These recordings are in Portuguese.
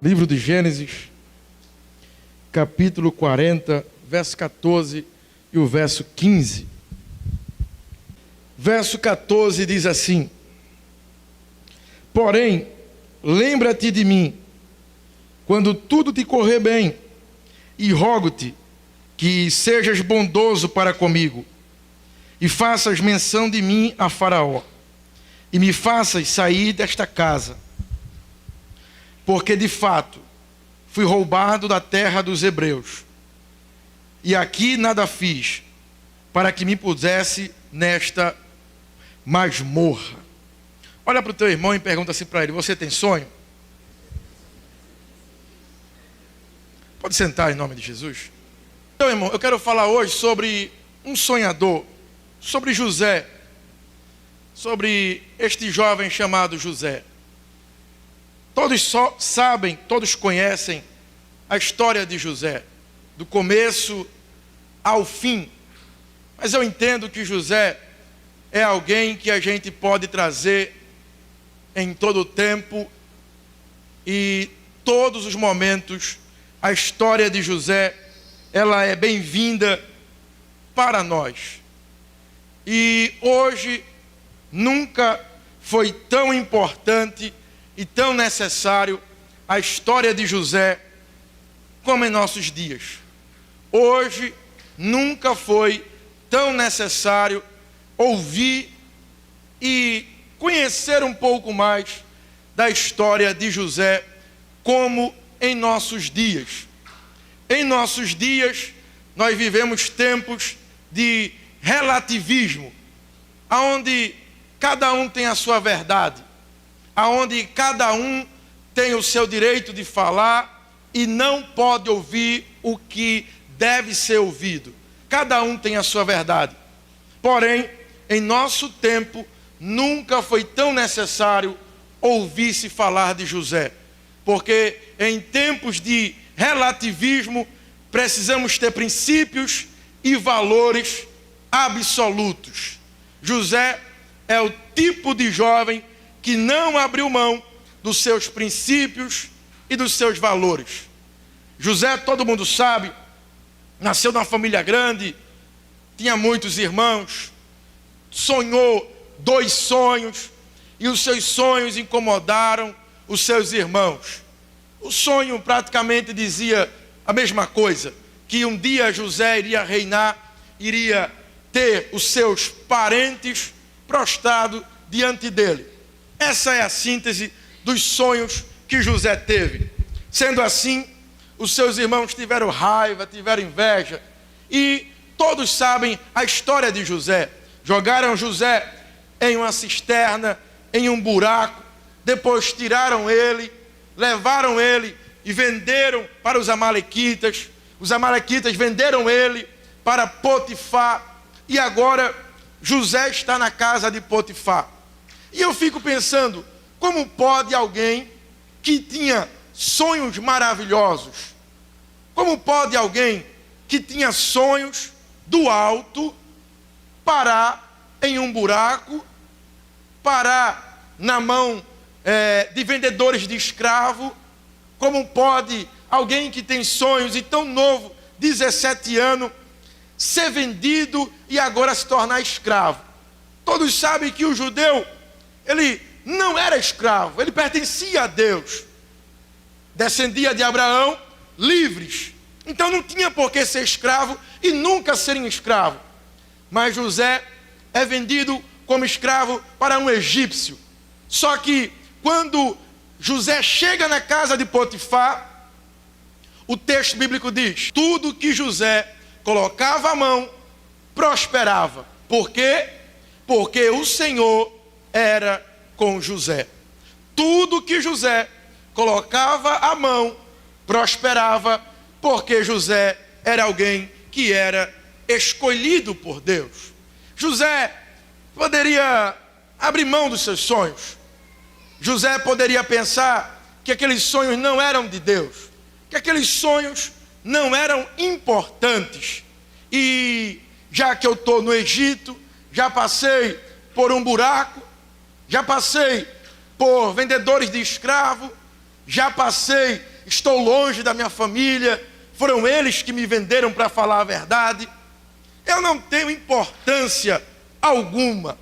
Livro de Gênesis, capítulo 40, verso 14 e o verso 15. Verso 14 diz assim: porém, lembra-te de mim, quando tudo te correr bem, e rogo-te que sejas bondoso para comigo, e faças menção de mim a Faraó, e me faças sair desta casa, porque de fato fui roubado da terra dos hebreus, e aqui nada fiz para que me pusesse nesta masmorra. Olha para o teu irmão e pergunta assim para ele: você tem sonho? Pode sentar em nome de Jesus. Então, irmão, eu quero falar hoje sobre um sonhador, sobre José, sobre este jovem chamado José. Todos só sabem, todos conhecem a história de José, do começo ao fim. Mas eu entendo que José é alguém que a gente pode trazer em todo o tempo e todos os momentos. A história de José, ela é bem-vinda para nós. E hoje nunca foi tão importante e tão necessário a história de José como em nossos dias. Hoje nunca foi tão necessário ouvir e conhecer um pouco mais da história de José como em nossos dias. Em nossos dias nós vivemos tempos de relativismo, onde cada um tem a sua verdade, onde cada um tem o seu direito de falar e não pode ouvir o que deve ser ouvido. Cada um tem a sua verdade. Porém, em nosso tempo, nunca foi tão necessário ouvir-se falar de José, porque em tempos de relativismo, precisamos ter princípios e valores absolutos. José é o tipo de jovem que não abriu mão dos seus princípios e dos seus valores. José, todo mundo sabe, nasceu numa família grande, tinha muitos irmãos, sonhou 2 sonhos, e os seus sonhos incomodaram os seus irmãos. O sonho praticamente dizia a mesma coisa, que um dia José iria reinar, iria ter os seus parentes prostrados diante dele. Essa é a síntese dos sonhos que José teve. Sendo assim, os seus irmãos tiveram raiva, tiveram inveja, e todos sabem a história de José. Jogaram José em uma cisterna, em um buraco, depois tiraram ele, levaram ele e venderam para os amalequitas. Os amalequitas venderam ele para Potifar, e agora José está na casa de Potifar. E eu fico pensando, como pode alguém que tinha sonhos maravilhosos, como pode alguém que tinha sonhos do alto, parar em um buraco, parar na mão de vendedores de escravo? Como pode alguém que tem sonhos e tão novo, 17 anos, ser vendido e agora se tornar escravo? Todos sabem que o judeu, ele não era escravo, ele pertencia a Deus, descendia de Abraão, livres, então não tinha por que ser escravo e nunca serem escravo. Mas José é vendido como escravo para um egípcio. Só que quando José chega na casa de Potifar, o texto bíblico diz: tudo que José colocava a mão prosperava. Por quê? Porque o Senhor era com José. Tudo que José colocava a mão prosperava, porque José era alguém que era escolhido por Deus. José poderia abrir mão dos seus sonhos. José poderia pensar que aqueles sonhos não eram de Deus, que aqueles sonhos não eram importantes. E já que eu estou no Egito, já passei por um buraco, já passei por vendedores de escravo, já passei estou longe da minha família, foram eles que me venderam para falar a verdade. Eu não tenho importância alguma.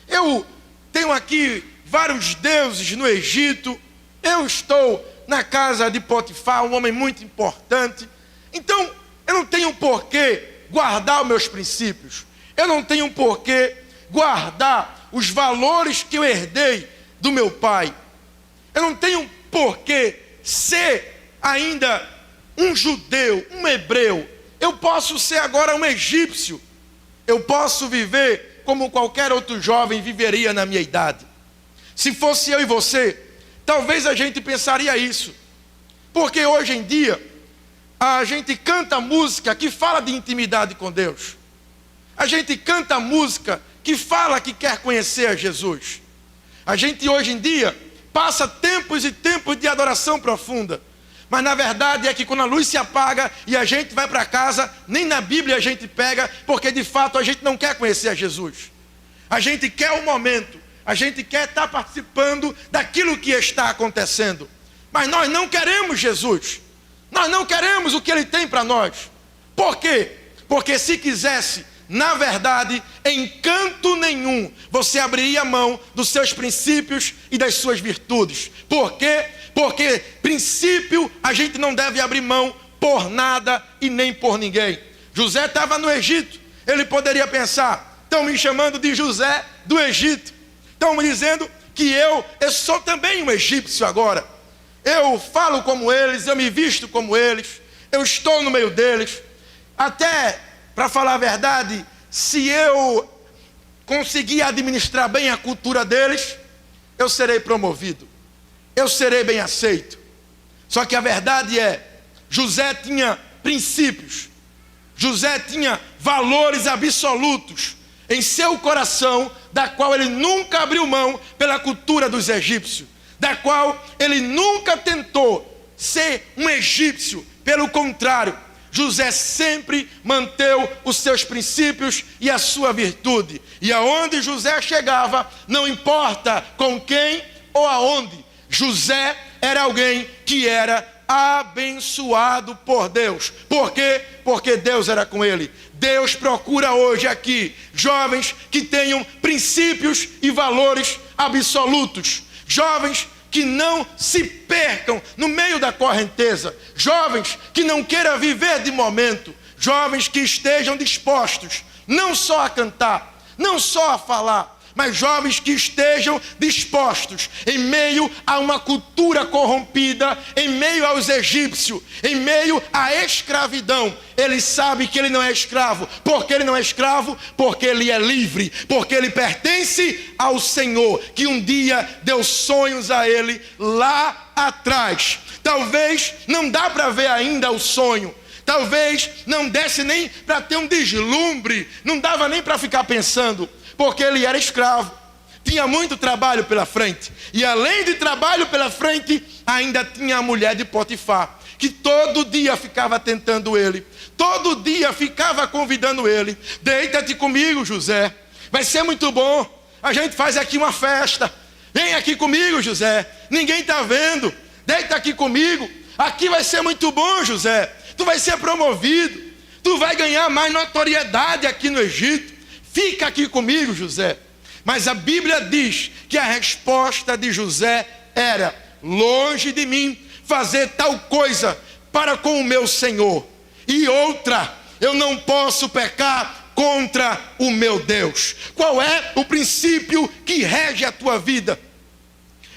Eu tenho aqui vários deuses no Egito, eu estou na casa de Potifar, um homem muito importante. Então, eu não tenho por que guardar os meus princípios. Eu não tenho por que guardar os valores que eu herdei do meu pai. Eu não tenho por que ser ainda um judeu, um hebreu. Eu posso ser agora um egípcio. Eu posso viver como qualquer outro jovem viveria na minha idade. Se fosse eu e você, talvez a gente pensaria isso. Porque hoje em dia, a gente canta música que fala de intimidade com Deus. A gente canta música que fala que quer conhecer a Jesus. A gente hoje em dia passa tempos e tempos de adoração profunda. Mas na verdade é que quando a luz se apaga e a gente vai para casa, nem na Bíblia a gente pega, porque de fato a gente não quer conhecer a Jesus. A gente quer o momento, a gente quer estar participando daquilo que está acontecendo. Mas nós não queremos Jesus. Nós não queremos o que Ele tem para nós. Por quê? Porque se quisesse, na verdade, em canto nenhum, você abriria mão dos seus princípios e das suas virtudes. Por quê? Porque princípio a gente não deve abrir mão por nada e nem por ninguém. José estava no Egito. Ele poderia pensar, estão me chamando de José do Egito. Estão me dizendo que eu sou também um egípcio agora. Eu falo como eles, eu me visto como eles, eu estou no meio deles. Até, para falar a verdade, se eu conseguir administrar bem a cultura deles, eu serei promovido, eu serei bem aceito. Só que a verdade é, José tinha princípios, José tinha valores absolutos em seu coração, da qual ele nunca abriu mão pela cultura dos egípcios, da qual ele nunca tentou ser um egípcio. Pelo contrário, José sempre manteve os seus princípios e a sua virtude. E aonde José chegava, não importa com quem ou aonde, José era alguém que era abençoado por Deus. Por quê? Porque Deus era com ele. Deus procura hoje aqui jovens que tenham princípios e valores absolutos. Jovens que não se percam no meio da correnteza. Jovens que não queiram viver de momento. Jovens que estejam dispostos não só a cantar, não só a falar, mas jovens que estejam dispostos, em meio a uma cultura corrompida, em meio aos egípcios, em meio à escravidão. Ele sabe que ele não é escravo. Por que ele não é escravo? Porque ele é livre, porque ele pertence ao Senhor, que um dia deu sonhos a ele lá atrás. Talvez não dá para ver ainda o sonho, talvez não desse nem para ter um deslumbre, não dava nem para ficar pensando, porque ele era escravo, tinha muito trabalho pela frente, e além de trabalho pela frente, ainda tinha a mulher de Potifar, que todo dia ficava tentando ele, todo dia ficava convidando ele, deita-te comigo, José, vai ser muito bom, a gente faz aqui uma festa, vem aqui comigo, José, ninguém está vendo, deita aqui comigo, aqui vai ser muito bom, José, tu vai ser promovido, tu vai ganhar mais notoriedade aqui no Egito, fica aqui comigo, José. Mas a Bíblia diz que a resposta de José era: longe de mim fazer tal coisa para com o meu Senhor. E outra, eu não posso pecar contra o meu Deus. Qual é o princípio que rege a tua vida?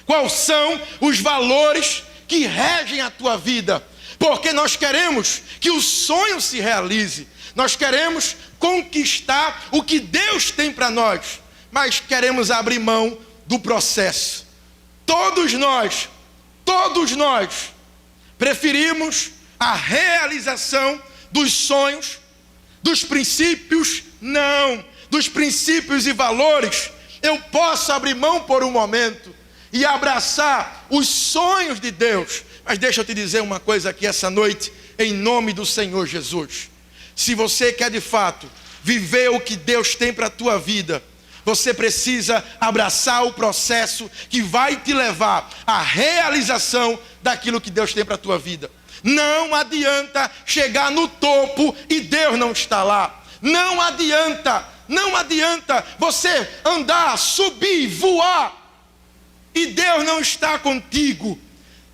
Quais são os valores que regem a tua vida? Porque nós queremos que o sonho se realize. Nós queremos conquistar o que Deus tem para nós, mas queremos abrir mão do processo. Todos nós preferimos a realização dos sonhos, dos princípios, não, dos princípios e valores. Eu posso abrir mão por um momento e abraçar os sonhos de Deus. Mas deixa eu te dizer uma coisa aqui essa noite, em nome do Senhor Jesus. Se você quer de fato viver o que Deus tem para a tua vida, você precisa abraçar o processo que vai te levar à realização daquilo que Deus tem para a tua vida. Não adianta chegar no topo e Deus não está lá. Não adianta você andar, subir, voar e Deus não está contigo.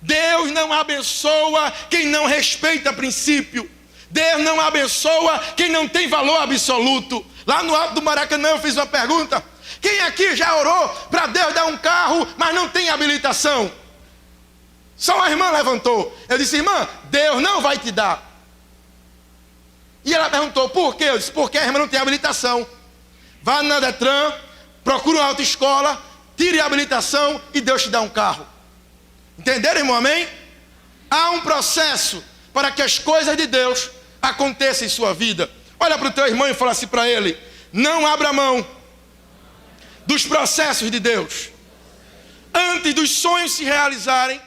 Deus não abençoa quem não respeita princípio. Deus não abençoa quem não tem valor absoluto. Lá no alto do Maracanã eu fiz uma pergunta: quem aqui já orou para Deus dar um carro, mas não tem habilitação? Só uma irmã levantou. Eu disse: irmã, Deus não vai te dar. E ela perguntou: por quê? Eu disse: porque a irmã não tem habilitação. Vá na Detran, procure uma autoescola, tire a habilitação e Deus te dá um carro. Entenderam, irmão? Amém? Há um processo para que as coisas de Deus aconteçam em sua vida. Olha para o teu irmão e fala assim para ele: não abra mão dos processos de Deus. Antes dos sonhos se realizarem,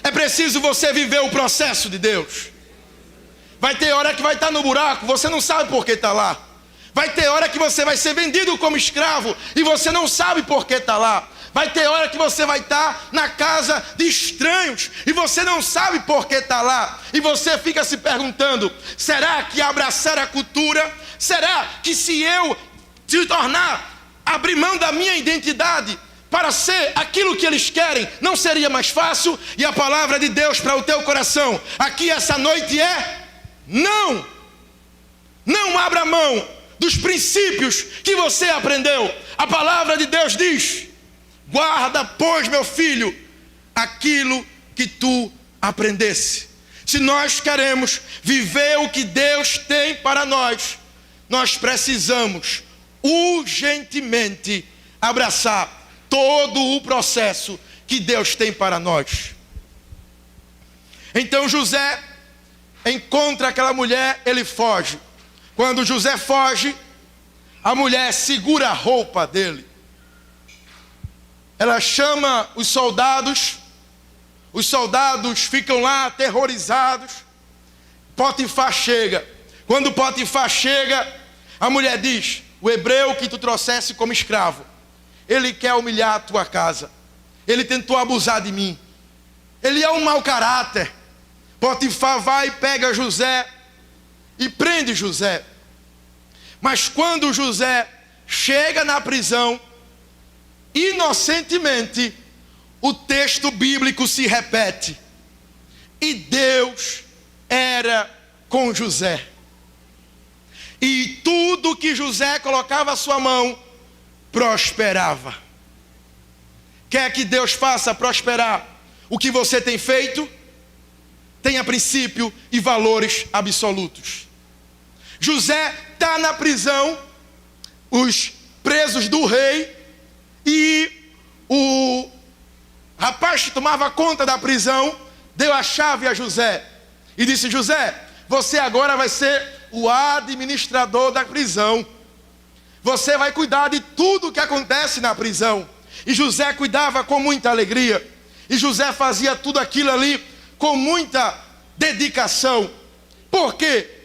é preciso você viver o processo de Deus. Vai ter hora que vai estar no buraco, você não sabe por que está lá. Vai ter hora que você vai ser vendido como escravo e você não sabe por que está lá. Vai ter hora que você vai estar na casa de estranhos e você não sabe por que está lá. E você fica se perguntando: será que abraçar a cultura? Será que se eu se tornar, abrir mão da minha identidade para ser aquilo que eles querem, não seria mais fácil? E a palavra de Deus para o teu coração aqui essa noite é: não! Não abra mão dos princípios que você aprendeu. A palavra de Deus diz: guarda, pois, meu filho, aquilo que tu aprendesse. Se nós queremos viver o que Deus tem para nós, nós precisamos urgentemente abraçar todo o processo que Deus tem para nós. Então José encontra aquela mulher, ele foge. Quando José foge, a mulher segura a roupa dele. Ela chama os soldados ficam lá aterrorizados. Potifar chega. Quando Potifar chega, a mulher diz: o hebreu que tu trouxesse como escravo, ele quer humilhar a tua casa, ele tentou abusar de mim, ele é um mau caráter. Potifar vai e pega José e prende José. Mas quando José chega na prisão, inocentemente, o texto bíblico se repete: e Deus era com José, e tudo que José colocava a sua mão prosperava. Quer que Deus faça prosperar o que você tem feito? Tenha princípio e valores absolutos. José está na prisão, os presos do rei, e o rapaz que tomava conta da prisão deu a chave a José e disse: José, você agora vai ser o administrador da prisão. Você vai cuidar de tudo o que acontece na prisão. E José cuidava com muita alegria. E José fazia tudo aquilo ali com muita dedicação. Por quê?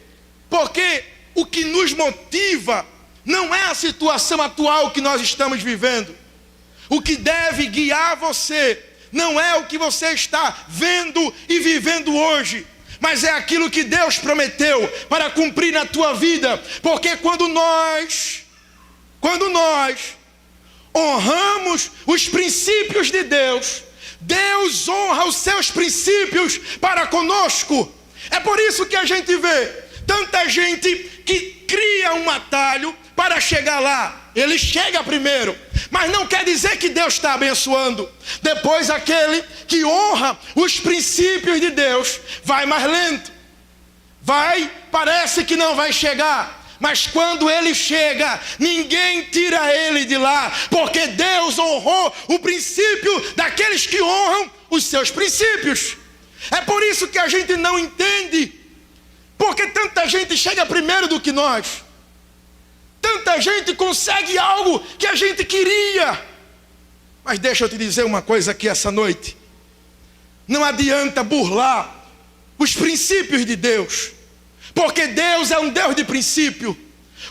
Porque o que nos motiva não é a situação atual que nós estamos vivendo. O que deve guiar você não é o que você está vendo e vivendo hoje, mas é aquilo que Deus prometeu para cumprir na tua vida. Porque quando nós honramos os princípios de Deus, Deus honra os seus princípios para conosco. É por isso que a gente vê tanta gente que cria um atalho para chegar lá. Ele chega primeiro, mas não quer dizer que Deus está abençoando. Depois aquele que honra os princípios de Deus vai mais lento. Parece que não vai chegar. Mas quando ele chega, ninguém tira ele de lá, porque Deus honrou o princípio daqueles que honram os seus princípios. É por isso que a gente não entende porque tanta gente chega primeiro do que nós. Tanta gente consegue algo que a gente queria. Mas deixa eu te dizer uma coisa aqui essa noite: não adianta burlar os princípios de Deus, porque Deus é um Deus de princípio.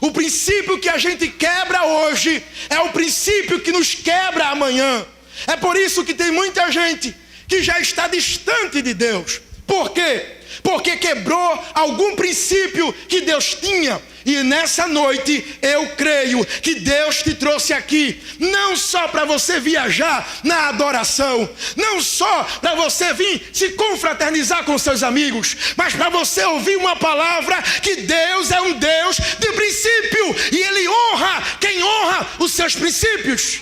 O princípio que a gente quebra hoje é o princípio que nos quebra amanhã. É por isso que tem muita gente que já está distante de Deus. Por quê? Porque quebrou algum princípio que Deus tinha. E nessa noite eu creio que Deus te trouxe aqui, não só para você viajar na adoração, não só para você vir se confraternizar com seus amigos, mas para você ouvir uma palavra que Deus é um Deus de princípio, e Ele honra quem honra os seus princípios.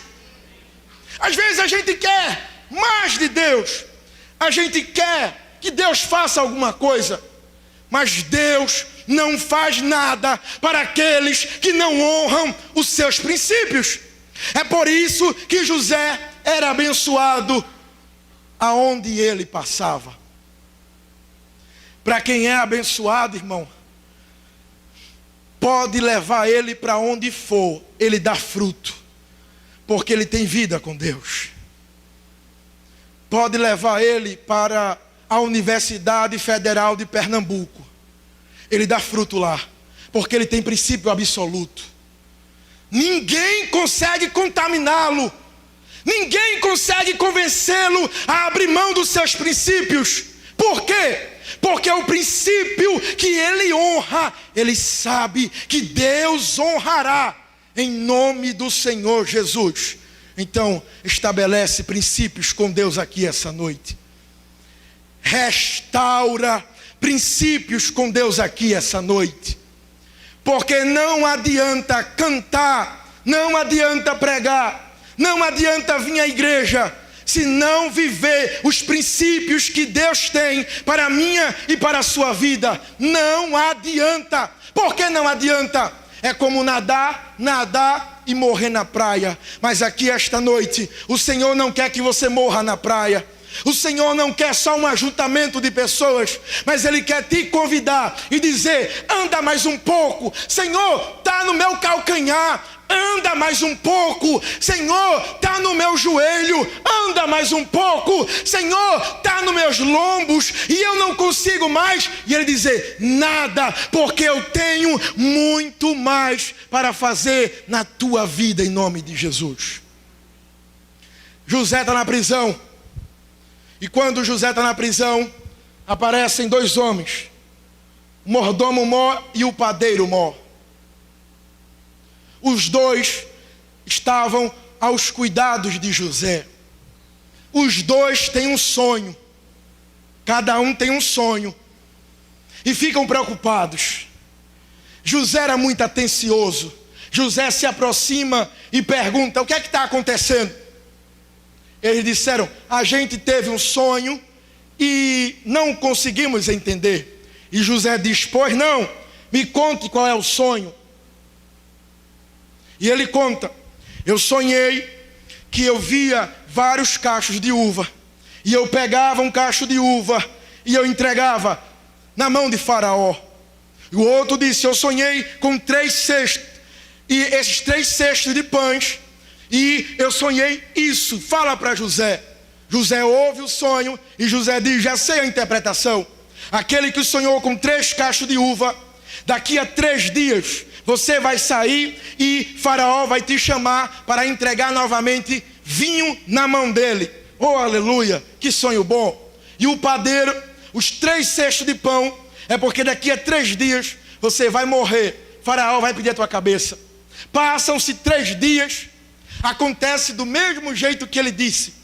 Às vezes a gente quer mais de Deus, a gente quer que Deus faça alguma coisa, mas Deus não faz nada para aqueles que não honram os seus princípios. É por isso que José era abençoado aonde ele passava. Para quem é abençoado, irmão, pode levar ele para onde for, ele dá fruto, porque ele tem vida com Deus. Pode levar ele para a Universidade Federal de Pernambuco, ele dá fruto lá, porque ele tem princípio absoluto. Ninguém consegue contaminá-lo, ninguém consegue convencê-lo a abrir mão dos seus princípios. Por quê? Porque o princípio que ele honra, ele sabe que Deus honrará em nome do Senhor Jesus. Então, estabelece princípios com Deus aqui essa noite. Restaura princípios com Deus aqui essa noite. Porque não adianta cantar, não adianta pregar, não adianta vir à igreja, se não viver os princípios que Deus tem para a minha e para a sua vida. Não adianta. Por que não adianta? É como nadar e morrer na praia. Mas aqui esta noite, o Senhor não quer que você morra na praia. O Senhor não quer só um ajuntamento de pessoas, mas Ele quer te convidar e dizer: anda mais um pouco, Senhor, está no meu calcanhar, anda mais um pouco, Senhor, está no meu joelho, anda mais um pouco, Senhor, está nos meus lombos e eu não consigo mais. E Ele dizer: nada, porque eu tenho muito mais para fazer na tua vida, em nome de Jesus. José está na prisão. E quando José está na prisão, aparecem dois homens, o mordomo Mó e o padeiro Mó. Os dois estavam aos cuidados de José. Os dois têm um sonho, cada um tem um sonho, e ficam preocupados. José era muito atencioso. José se aproxima e pergunta: o que é que está acontecendo? Eles disseram: a gente teve um sonho e não conseguimos entender. E José diz: pois não, me conte qual é o sonho. E ele conta: eu sonhei que eu via vários cachos de uva, e eu pegava um cacho de uva e eu entregava na mão de Faraó. E o outro disse: eu sonhei com 3 cestos, e esses 3 cestos de pães, e eu sonhei isso. Fala para José. José ouve o sonho e José diz: já sei a interpretação. Aquele que sonhou com 3 cachos de uva, daqui a 3 dias você vai sair e Faraó vai te chamar para entregar novamente vinho na mão dele. Oh, aleluia, que sonho bom. E o padeiro, os 3 cestos de pão, é porque daqui a 3 dias você vai morrer. Faraó vai pedir a tua cabeça. Passam-se 3 dias, acontece do mesmo jeito que ele disse.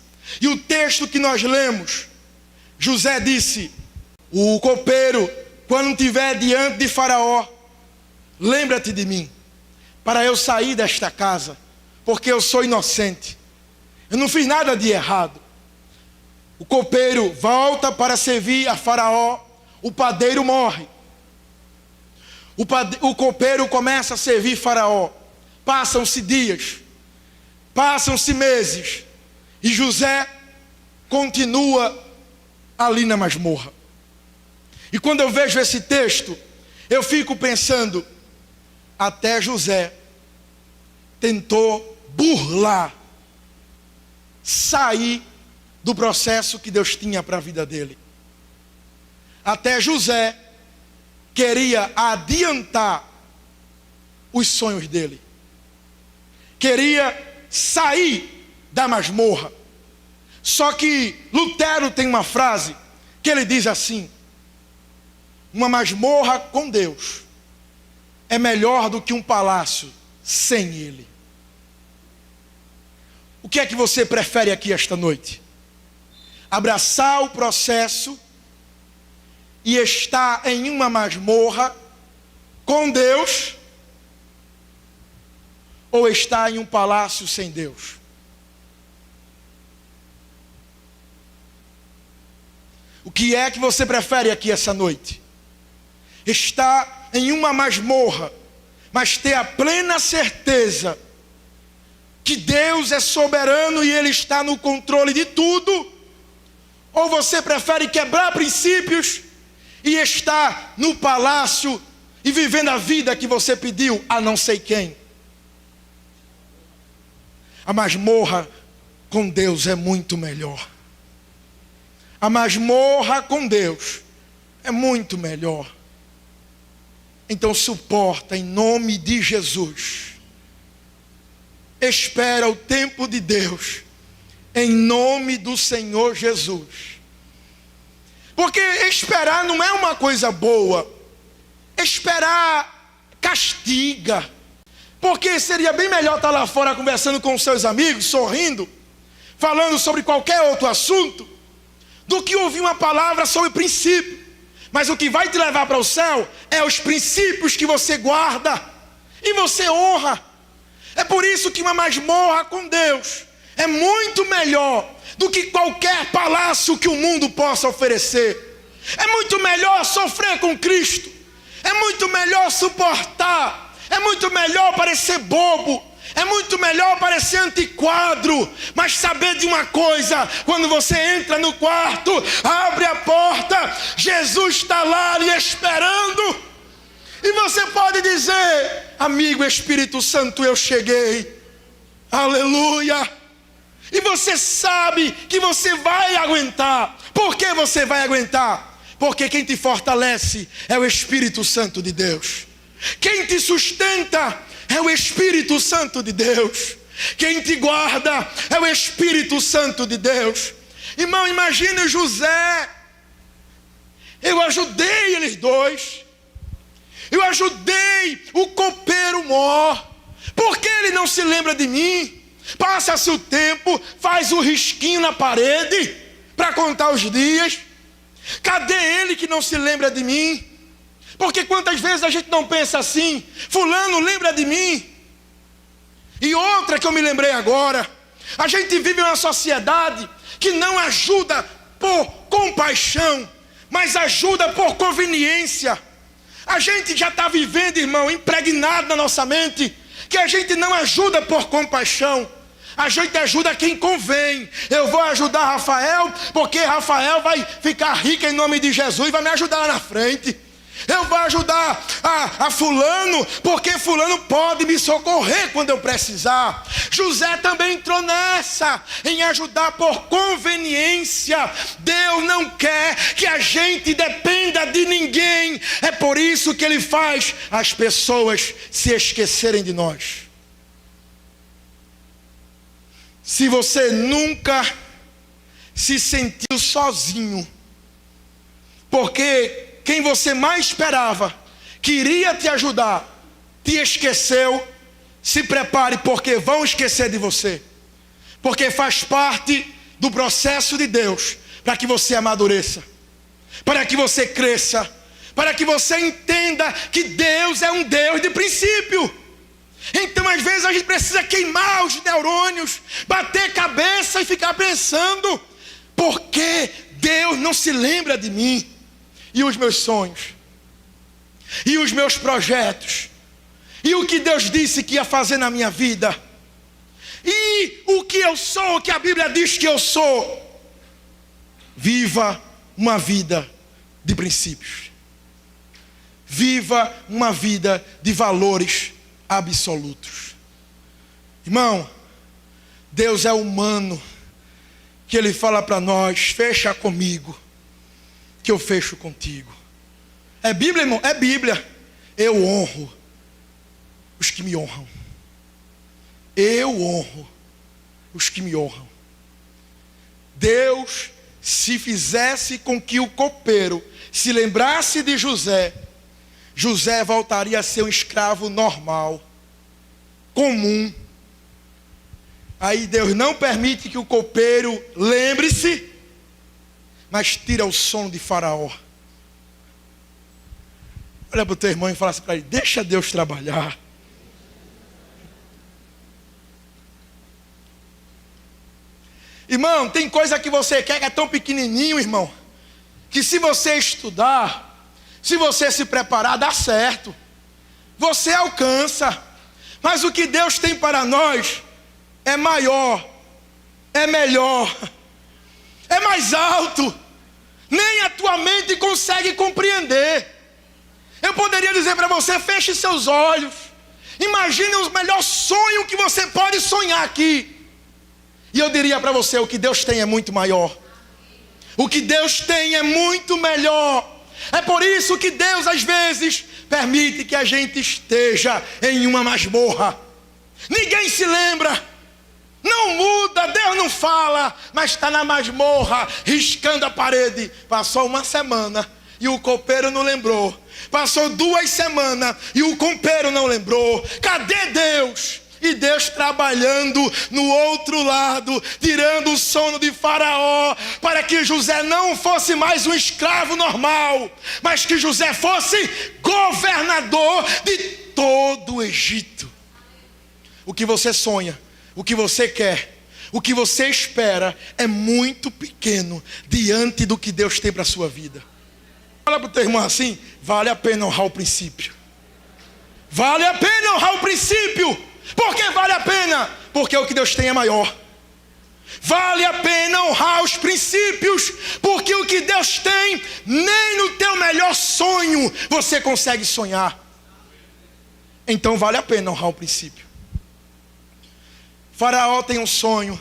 E o texto que nós lemos, José disse: o copeiro, quando estiver diante de Faraó, lembra-te de mim, para eu sair desta casa, porque eu sou inocente, eu não fiz nada de errado. O copeiro volta para servir a Faraó, o padeiro morre. O copeiro começa a servir Faraó. Passam-se dias, passam-se meses, e José continua ali na masmorra. E quando eu vejo esse texto, eu fico pensando: até José tentou burlar, sair do processo que Deus tinha para a vida dele. Até José queria adiantar os sonhos dele, queria sair da masmorra, Só que Lutero tem uma frase que ele diz assim: uma masmorra com Deus é melhor do que um palácio sem Ele. O que é que você prefere aqui esta noite? Abraçar o processo e estar em uma masmorra com Deus, ou estar em um palácio sem Deus? O que é que você prefere aqui essa noite? Estar em uma masmorra, mas ter a plena certeza que Deus é soberano e Ele está no controle de tudo? Ou você prefere quebrar princípios e estar no palácio e vivendo a vida que você pediu a não sei quem? A masmorra com Deus é muito melhor. A masmorra com Deus é muito melhor. Então suporta em nome de Jesus. Espera o tempo de Deus, em nome do Senhor Jesus. Porque esperar não é uma coisa boa. Esperar castiga. Porque seria bem melhor estar lá fora conversando com seus amigos, sorrindo, falando sobre qualquer outro assunto, do que ouvir uma palavra sobre princípio. Mas o que vai te levar para o céu é os princípios que você guarda e você honra. É por isso que uma masmorra com Deus é muito melhor do que qualquer palácio que o mundo possa oferecer. É muito melhor sofrer com Cristo. É muito melhor suportar. É muito melhor parecer bobo. É muito melhor parecer antiquado, mas saber de uma coisa: quando você entra no quarto, abre a porta, Jesus está lá lhe esperando, e você pode dizer: amigo Espírito Santo, eu cheguei, aleluia. E você sabe que você vai aguentar. Por que você vai aguentar? Porque quem te fortalece é o Espírito Santo de Deus. Quem te sustenta é o Espírito Santo de Deus. Quem te guarda é o Espírito Santo de Deus. Irmão, imagine José. Eu ajudei eles dois. Eu ajudei o copeiro Mó. Por que ele não se lembra de mim? Passa-se o tempo, faz um risquinho na parede para contar os dias. Cadê ele que não se lembra de mim? Porque quantas vezes a gente não pensa assim: fulano lembra de mim. E outra que eu me lembrei agora: a gente vive uma sociedade que não ajuda por compaixão, mas ajuda por conveniência. A gente já está vivendo, irmão, impregnado na nossa mente, que a gente não ajuda por compaixão, a gente ajuda quem convém. Eu vou ajudar Rafael, porque Rafael vai ficar rico em nome de Jesus e vai me ajudar lá na frente. Eu vou ajudar a fulano, porque fulano pode me socorrer quando eu precisar. José também entrou nessa, em ajudar por conveniência. Deus não quer que a gente dependa de ninguém. É por isso que Ele faz as pessoas se esquecerem de nós. Se você nunca se sentiu sozinho, porque quem você mais esperava que iria te ajudar te esqueceu, se prepare, porque vão esquecer de você. Porque faz parte do processo de Deus para que você amadureça, para que você cresça, para que você entenda que Deus é um Deus de princípio. Então às vezes a gente precisa queimar os neurônios, bater cabeça e ficar pensando: por que Deus não se lembra de mim? E os meus sonhos, e os meus projetos, e o que Deus disse que ia fazer na minha vida, e o que eu sou, o que a Bíblia diz que eu sou. Viva uma vida de princípios. Viva uma vida de valores absolutos. Irmão, Deus é humano, que Ele fala para nós: fecha comigo, que eu fecho contigo. É Bíblia, irmão? É Bíblia. Eu honro os que me honram. Eu honro os que me honram. Deus, se fizesse com que o copeiro se lembrasse de José, José voltaria a ser um escravo normal, comum. Aí Deus não permite que o copeiro lembre-se, mas tira o sono de Faraó. Olha para o teu irmão e fala assim para ele: deixa Deus trabalhar. Irmão, tem coisa que você quer que é tão pequenininho, irmão, que se você estudar, se você se preparar, dá certo. Você alcança. Mas o que Deus tem para nós é maior, é melhor, é mais alto. Nem a tua mente consegue compreender. Eu poderia dizer para você: feche seus olhos, imagine o melhor sonho que você pode sonhar aqui. E eu diria para você: o que Deus tem é muito maior. O que Deus tem é muito melhor. É por isso que Deus às vezes permite que a gente esteja em uma masmorra. Ninguém se lembra, não muda, Deus não fala, mas está na masmorra, riscando a parede. Passou uma semana e o copeiro não lembrou. Passou 2 semanas e o copeiro não lembrou. Cadê Deus? E Deus trabalhando no outro lado, tirando o sono de Faraó, para que José não fosse mais um escravo normal, mas que José fosse governador de todo o Egito. O que você sonha, o que você quer, o que você espera é muito pequeno diante do que Deus tem para a sua vida. Olha para o teu irmão assim: vale a pena honrar o princípio. Vale a pena honrar o princípio. Por que vale a pena? Porque o que Deus tem é maior. Vale a pena honrar os princípios, porque o que Deus tem, nem no teu melhor sonho você consegue sonhar. Então vale a pena honrar o princípio. Faraó tem um sonho: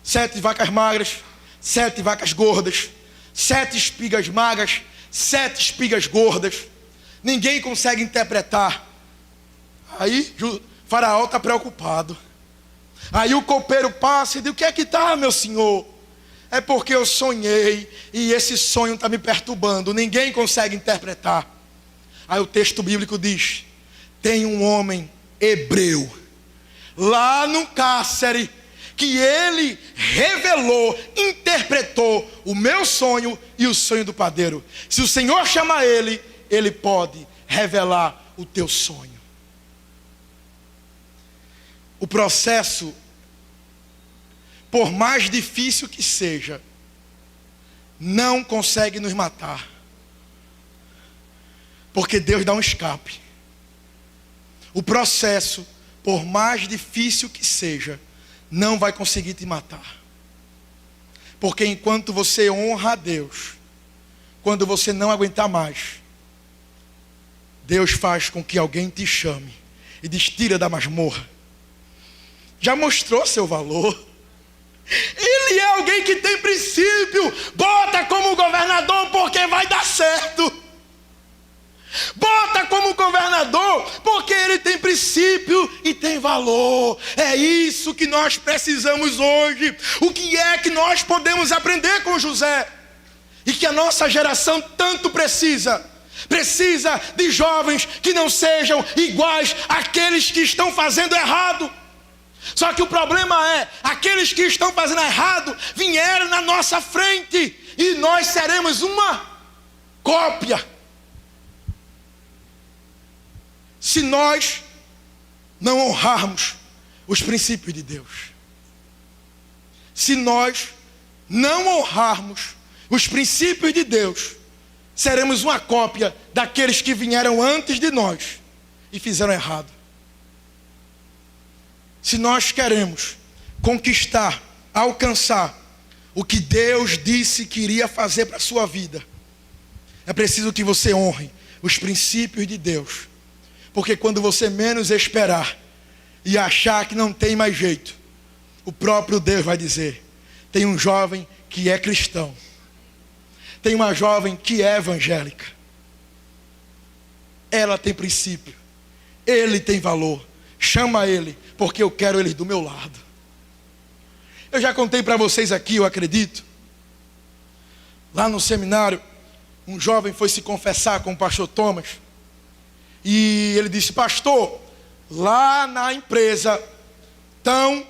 7 vacas magras, 7 vacas gordas, 7 espigas magras, 7 espigas gordas. Ninguém consegue interpretar. Aí Faraó está preocupado. Aí o copeiro passa e diz: o que é que está, meu senhor? É porque eu sonhei e esse sonho está me perturbando. Ninguém consegue interpretar. Aí o texto bíblico diz: tem um homem hebreu lá no cárcere, que ele revelou, interpretou o meu sonho e o sonho do padeiro. Se o Senhor chamar ele, ele pode revelar o teu sonho. O processo, por mais difícil que seja, não consegue nos matar, porque Deus dá um escape. O processo, por mais difícil que seja, não vai conseguir te matar, porque enquanto você honra a Deus, quando você não aguentar mais, Deus faz com que alguém te chame e diz: tira da masmorra. Já mostrou seu valor. Ele é alguém que tem princípio. Bota como governador porque vai dar certo. Bota como governador porque ele tem princípio e tem valor. É isso que nós precisamos hoje. O que é que nós podemos aprender com José? E que a nossa geração tanto precisa. Precisa de jovens que não sejam iguais àqueles que estão fazendo errado. Só que o problema é: aqueles que estão fazendo errado vieram na nossa frente e nós seremos uma cópia. Se nós não honrarmos os princípios de Deus, se nós não honrarmos os princípios de Deus, seremos uma cópia daqueles que vieram antes de nós e fizeram errado. Se nós queremos conquistar, alcançar o que Deus disse que iria fazer para a sua vida, é preciso que você honre os princípios de Deus. Porque quando você menos esperar e achar que não tem mais jeito, o próprio Deus vai dizer: tem um jovem que é cristão, tem uma jovem que é evangélica, ela tem princípio, ele tem valor, chama ele, porque eu quero ele do meu lado. Eu já contei para vocês aqui, eu acredito. Lá no seminário, um jovem foi se confessar com o pastor Thomas. E ele disse: pastor, lá na empresa estão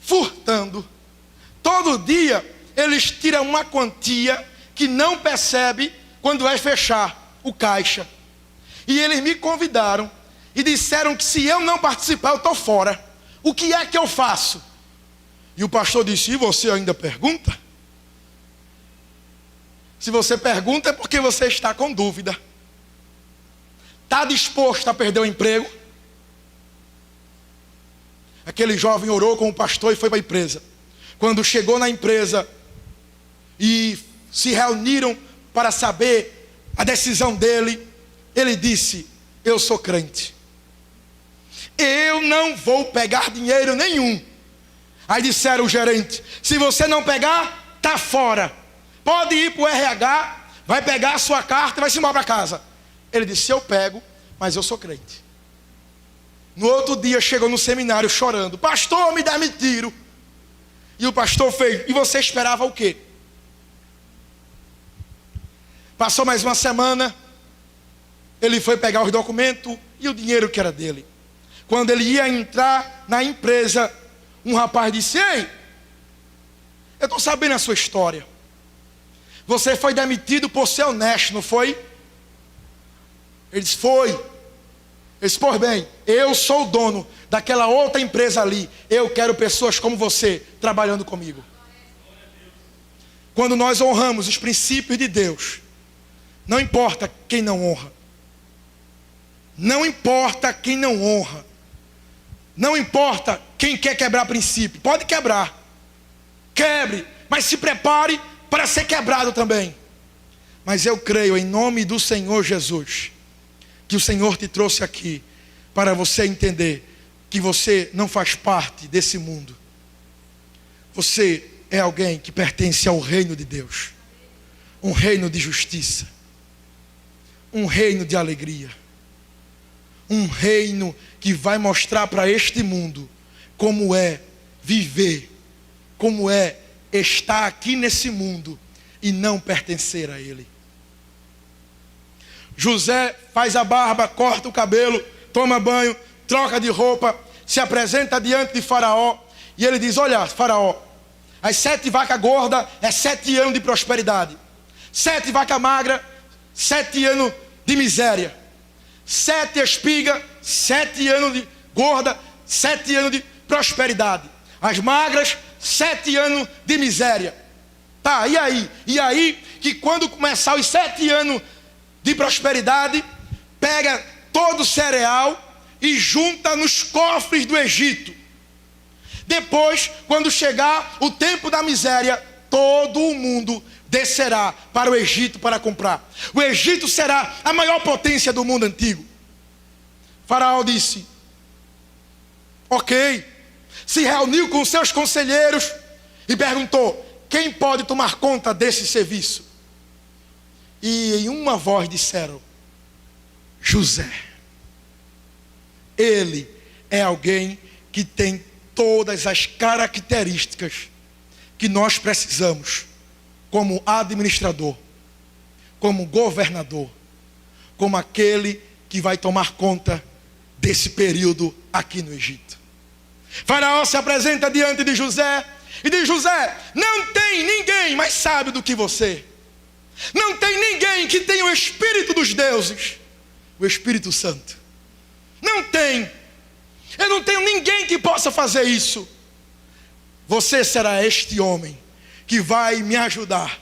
furtando. Todo dia eles tiram uma quantia que não percebe quando vai fechar o caixa. E eles me convidaram e disseram que se eu não participar eu estou fora. O que é que eu faço? E o pastor disse: e você ainda pergunta? Se você pergunta é porque você está com dúvida. Está disposto a perder o emprego? Aquele jovem orou com o pastor e foi para a empresa. Quando chegou na empresa e se reuniram para saber a decisão dele, ele disse: eu sou crente, eu não vou pegar dinheiro nenhum. Aí disseram o gerente: se você não pegar, está fora. Pode ir para o RH, vai pegar a sua carta e vai se embora para casa. Ele disse: eu pego, mas eu sou crente. No outro dia chegou no seminário chorando: pastor, me demitiram. E o pastor fez: e você esperava o quê? Passou mais uma semana, ele foi pegar os documentos e o dinheiro que era dele. Quando ele ia entrar na empresa, um rapaz disse: ei, eu estou sabendo a sua história. Você foi demitido por ser honesto, não foi? Ele disse: foi. Ele disse: pois bem, eu sou o dono daquela outra empresa ali. Eu quero pessoas como você trabalhando comigo. Quando nós honramos os princípios de Deus, não importa quem não honra. Não importa quem não honra. Não importa quem quer quebrar princípio. Pode quebrar. Quebre, mas se prepare para ser quebrado também. Mas eu creio em nome do Senhor Jesus, que o Senhor te trouxe aqui para você entender que você não faz parte desse mundo. Você é alguém que pertence ao reino de Deus. Um reino de justiça. Um reino de alegria. Um reino que vai mostrar para este mundo como é viver, como é estar aqui nesse mundo e não pertencer a ele. José faz a barba, corta o cabelo, toma banho, troca de roupa, se apresenta diante de Faraó e ele diz: olha, Faraó, as 7 vacas gordas é 7 anos de prosperidade, 7 vacas magras, 7 anos de miséria, 7 espigas, 7 anos de gorda, 7 anos de prosperidade, as magras, 7 anos de miséria. Tá, e aí? E aí que quando começar os 7 anos de prosperidade, pega todo o cereal e junta nos cofres do Egito. Depois, quando chegar o tempo da miséria, todo o mundo descerá para o Egito para comprar. O Egito será a maior potência do mundo antigo. Faraó disse: ok. Se reuniu com seus conselheiros e perguntou: quem pode tomar conta desse serviço? E em uma voz disseram: José. Ele é alguém que tem todas as características que nós precisamos como administrador, como governador, como aquele que vai tomar conta desse período aqui no Egito. Faraó se apresenta diante de José e diz: José, não tem ninguém mais sábio do que você. Não tem ninguém que tenha o Espírito dos deuses, o Espírito Santo. Não tem. Eu não tenho ninguém que possa fazer isso. Você será este homem que vai me ajudar.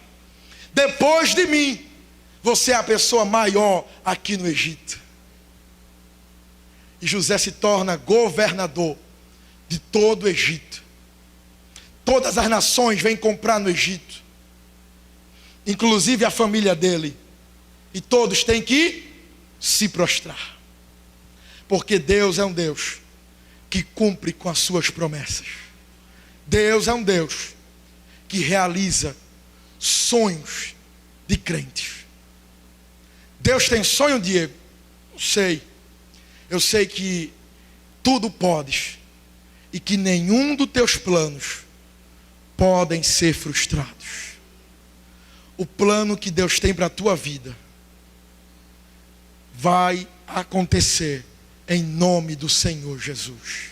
Depois de mim, você é a pessoa maior aqui no Egito. E José se torna governador de todo o Egito. Todas as nações vêm comprar no Egito, inclusive a família dele. E todos têm que se prostrar, porque Deus é um Deus que cumpre com as suas promessas. Deus é um Deus que realiza sonhos de crentes. Deus tem sonho, Diego? Não sei. Eu sei que tudo podes e que nenhum dos teus planos podem ser frustrados. O plano que Deus tem para a tua vida vai acontecer em nome do Senhor Jesus.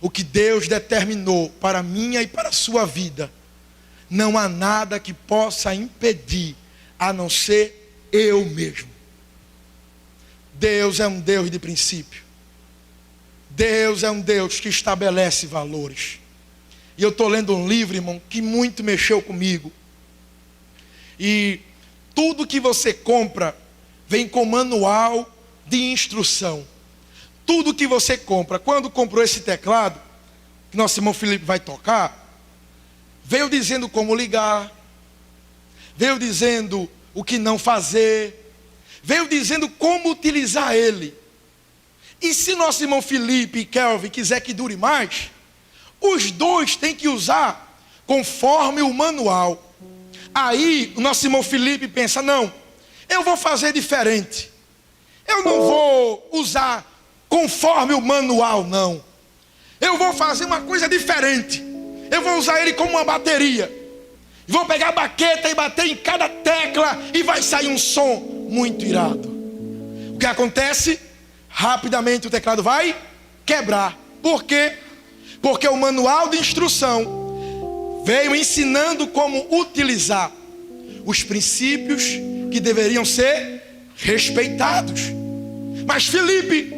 O que Deus determinou para a minha e para a sua vida, não há nada que possa impedir, a não ser eu mesmo. Deus é um Deus de princípio. Deus é um Deus que estabelece valores. E eu estou lendo um livro, irmão, que muito mexeu comigo. E tudo que você compra vem com manual de instrução. Tudo que você compra. Quando comprou esse teclado, que nosso irmão Felipe vai tocar, veio dizendo como ligar, veio dizendo o que não fazer, veio dizendo como utilizar ele. E se nosso irmão Felipe e Kelvin quiser que dure mais, os dois têm que usar conforme o manual. Aí o nosso irmão Felipe pensa, não, eu vou fazer diferente. Eu não vou usar conforme o manual, não. Eu vou fazer uma coisa diferente. Eu vou usar ele como uma bateria. Vou pegar a baqueta e bater em cada tecla e vai sair um som muito irado. O que acontece? Rapidamente o teclado vai quebrar. Por quê? Porque o manual de instrução veio ensinando como utilizar os princípios que deveriam ser respeitados. Mas Felipe,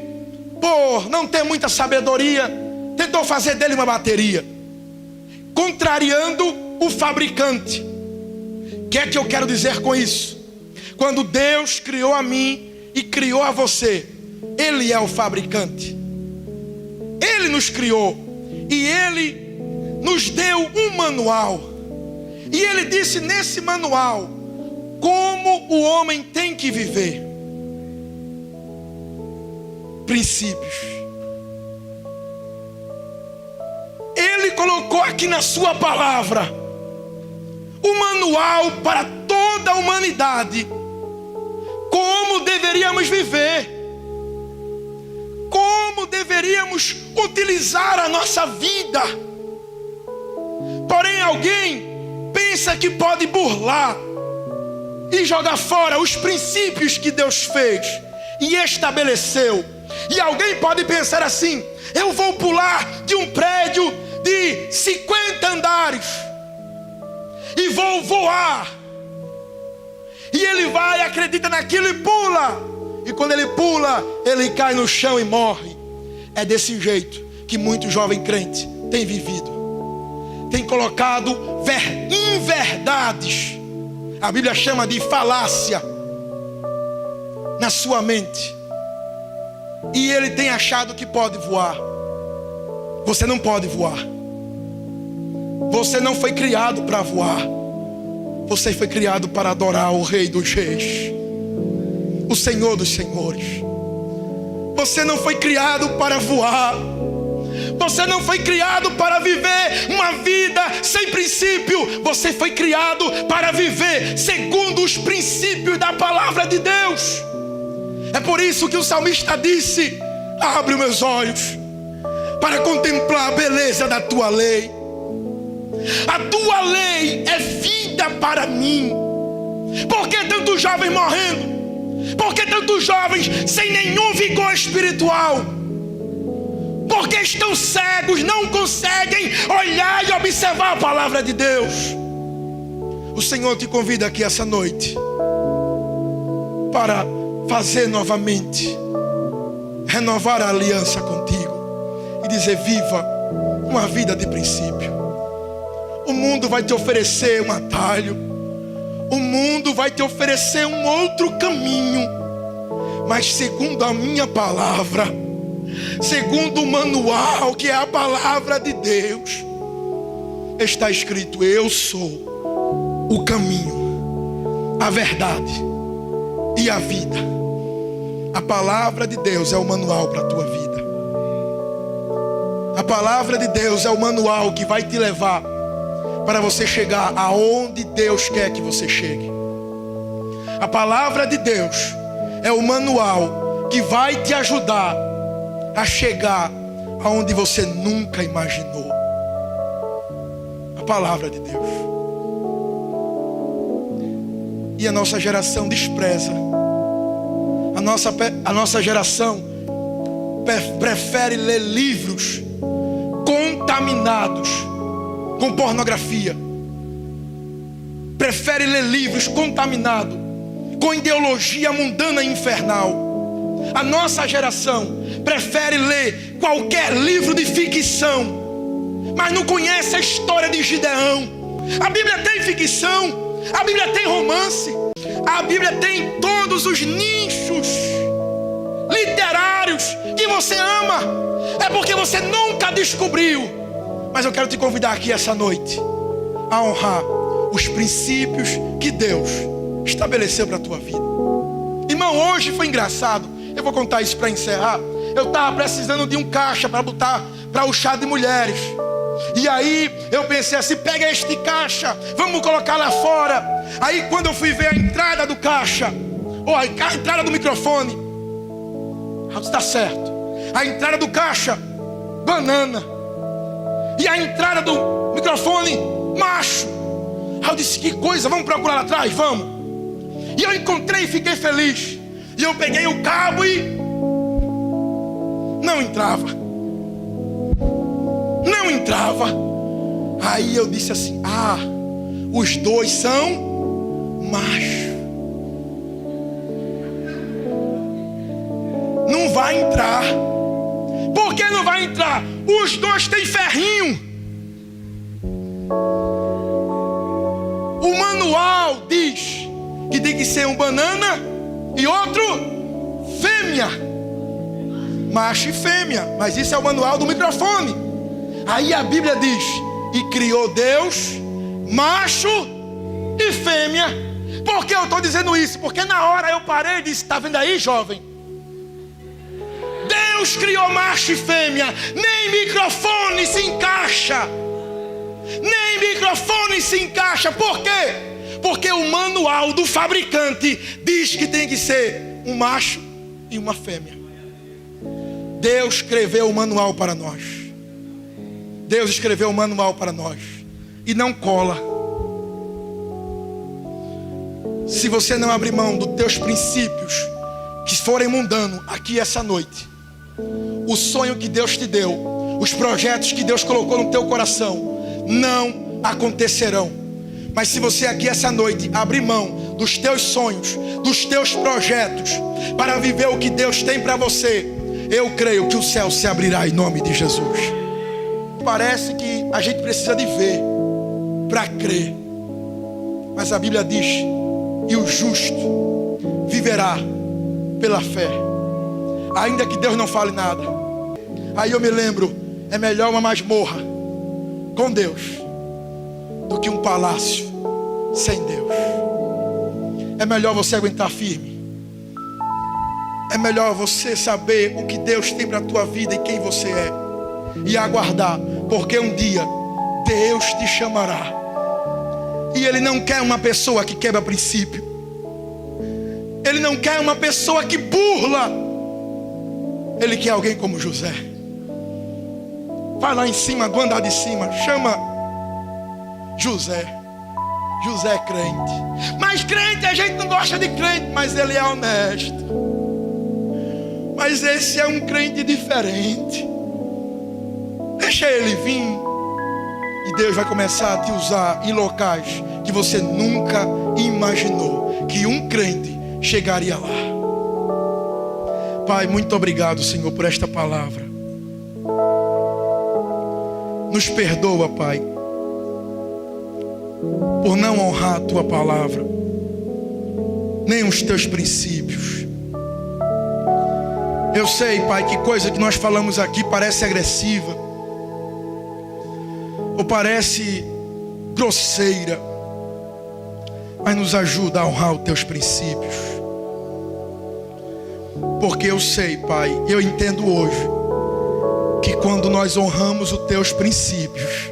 por não ter muita sabedoria, tentou fazer dele uma bateria, contrariando o fabricante. O que é que eu quero dizer com isso? Quando Deus criou a mim e criou a você, Ele é o fabricante. Ele nos criou e Ele nos deu um manual. E Ele disse nesse manual como o homem tem que viver. Princípios. Ele colocou aqui na sua palavra o manual para toda a humanidade, como deveríamos viver, como deveríamos utilizar a nossa vida. Porém alguém pensa que pode burlar e jogar fora os princípios que Deus fez e estabeleceu. E alguém pode pensar assim, eu vou pular de um prédio de 50 andares e vou voar. E ele vai, acredita naquilo e pula. E quando ele pula, ele cai no chão e morre. É desse jeito que muito jovem crente tem vivido. Tem colocado inverdades, a Bíblia chama de falácia, na sua mente. E ele tem achado que pode voar. Você não pode voar. Você não foi criado para voar. Você foi criado para adorar o Rei dos Reis, o Senhor dos Senhores. Você não foi criado para voar. Você não foi criado para viver uma vida sem princípio. Você foi criado para viver segundo os princípios da palavra de Deus. É por isso que o salmista disse: abre os meus olhos para contemplar a beleza da tua lei. A tua lei é vida para mim. Por que tantos jovens morrendo? Por que tantos jovens sem nenhum vigor espiritual? Porque estão cegos, não conseguem olhar e observar a palavra de Deus. O Senhor te convida aqui essa noite para fazer novamente, renovar a aliança contigo e dizer: viva uma vida de princípio. O mundo vai te oferecer um atalho, o mundo vai te oferecer um outro caminho, mas segundo a minha palavra, segundo o manual que é a palavra de Deus, está escrito: eu sou o caminho, a verdade e a vida. A palavra de Deus é o manual para a tua vida. A palavra de Deus é o manual que vai te levar para você chegar aonde Deus quer que você chegue. A palavra de Deus é o manual que vai te ajudar a chegar aonde você nunca imaginou. A palavra de Deus. E a nossa geração despreza. A nossa geração prefere ler livros contaminados com pornografia. Prefere ler livros contaminados com ideologia mundana e infernal. A nossa geração prefere ler qualquer livro de ficção, mas não conhece a história de Gideão. A Bíblia tem ficção, a Bíblia tem romance, a Bíblia tem todos os nichos literários que você ama. É porque você nunca descobriu. Mas eu quero te convidar aqui essa noite a honrar os princípios que Deus estabeleceu para a tua vida. Irmão, hoje foi engraçado. Eu vou contar isso para encerrar. Eu estava precisando de um caixa para botar para o chá de mulheres. E aí eu pensei assim, pega este caixa, vamos colocar lá fora. Aí quando eu fui ver a entrada do caixa, ou a entrada do microfone, está certo. A entrada do caixa, banana. E a entrada do microfone, macho. Aí eu disse, que coisa, vamos procurar lá atrás, vamos. E eu encontrei e fiquei feliz. E eu peguei o cabo e não entrava. Não entrava. Aí eu disse assim, os dois são macho. Não vai entrar. Por que não vai entrar? Os dois têm ferrinho. O manual diz que tem que ser um banana e outro fêmea. Macho e fêmea. Mas isso é o manual do microfone. Aí a Bíblia diz, e criou Deus macho e fêmea. Por que eu estou dizendo isso? Porque na hora eu parei e disse, está vendo aí, jovem? Deus criou macho e fêmea. Nem microfone se encaixa. Nem microfone se encaixa. Por quê? Porque o manual do fabricante diz que tem que ser um macho e uma fêmea. Deus escreveu o manual para nós. Deus escreveu o manual para nós. E não cola. Se você não abrir mão dos teus princípios que forem mundanos aqui essa noite, o sonho que Deus te deu, os projetos que Deus colocou no teu coração não acontecerão. Mas se você aqui essa noite abrir mão dos teus sonhos, dos teus projetos, para viver o que Deus tem para você, eu creio que o céu se abrirá em nome de Jesus. Parece que a gente precisa de ver para crer, mas a Bíblia diz, e o justo viverá pela fé, ainda que Deus não fale nada. Aí eu me lembro, é melhor uma masmorra com Deus do que um palácio sem Deus. É melhor você aguentar firme. É melhor você saber o que Deus tem para a tua vida e quem você é, e aguardar, porque um dia Deus te chamará. E Ele não quer uma pessoa que quebra princípio. Ele não quer uma pessoa que burla. Ele quer alguém como José. Vai lá em cima do andar de cima, chama José. José é crente. Mas crente, a gente não gosta de crente, mas ele é honesto. Mas esse é um crente diferente. Deixa ele vir, e Deus vai começar a te usar em locais que você nunca imaginou que um crente chegaria lá. Pai, muito obrigado, Senhor, por esta palavra. Nos perdoa, Pai, por não honrar a Tua palavra, nem os Teus princípios. Eu sei, Pai, que coisa que nós falamos aqui parece agressiva, ou parece grosseira, mas nos ajuda a honrar os Teus princípios. Porque eu sei, Pai, eu entendo hoje, que quando nós honramos os Teus princípios,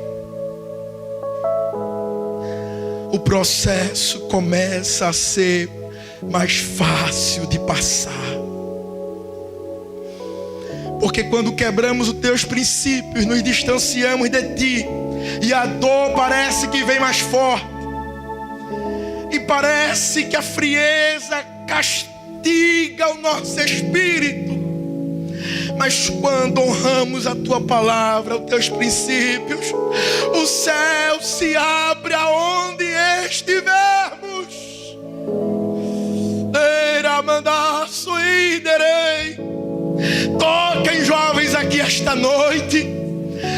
o processo começa a ser mais fácil de passar. Porque quando quebramos os teus princípios, nos distanciamos de ti, e a dor parece que vem mais forte, e parece que a frieza castiga o nosso espírito. Mas quando honramos a tua palavra, os teus princípios, o céu se abre aonde estivermos. Toca em jovens aqui esta noite.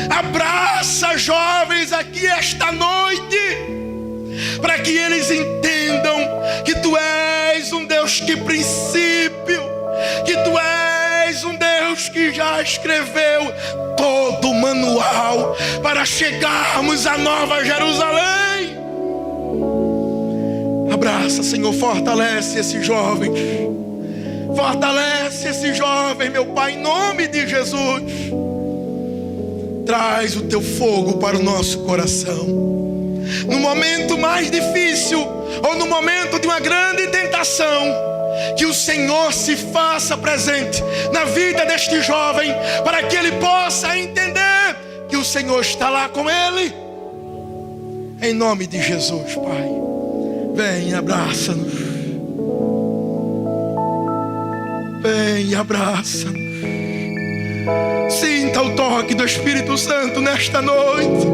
Abraça jovens aqui esta noite, para que eles entendam que tu és um Deus que princípio, que tu és um Deus que já escreveu todo o manual para chegarmos à Nova Jerusalém. Abraça, Senhor, fortalece esses jovens. Fortalece esse jovem, meu Pai, em nome de Jesus. Traz o teu fogo para o nosso coração. No momento mais difícil, ou no momento de uma grande tentação, que o Senhor se faça presente na vida deste jovem, para que ele possa entender que o Senhor está lá com ele. Em nome de Jesus, Pai. Vem, abraça-nos. Vem, abraça-nos. Sinta o toque do Espírito Santo nesta noite.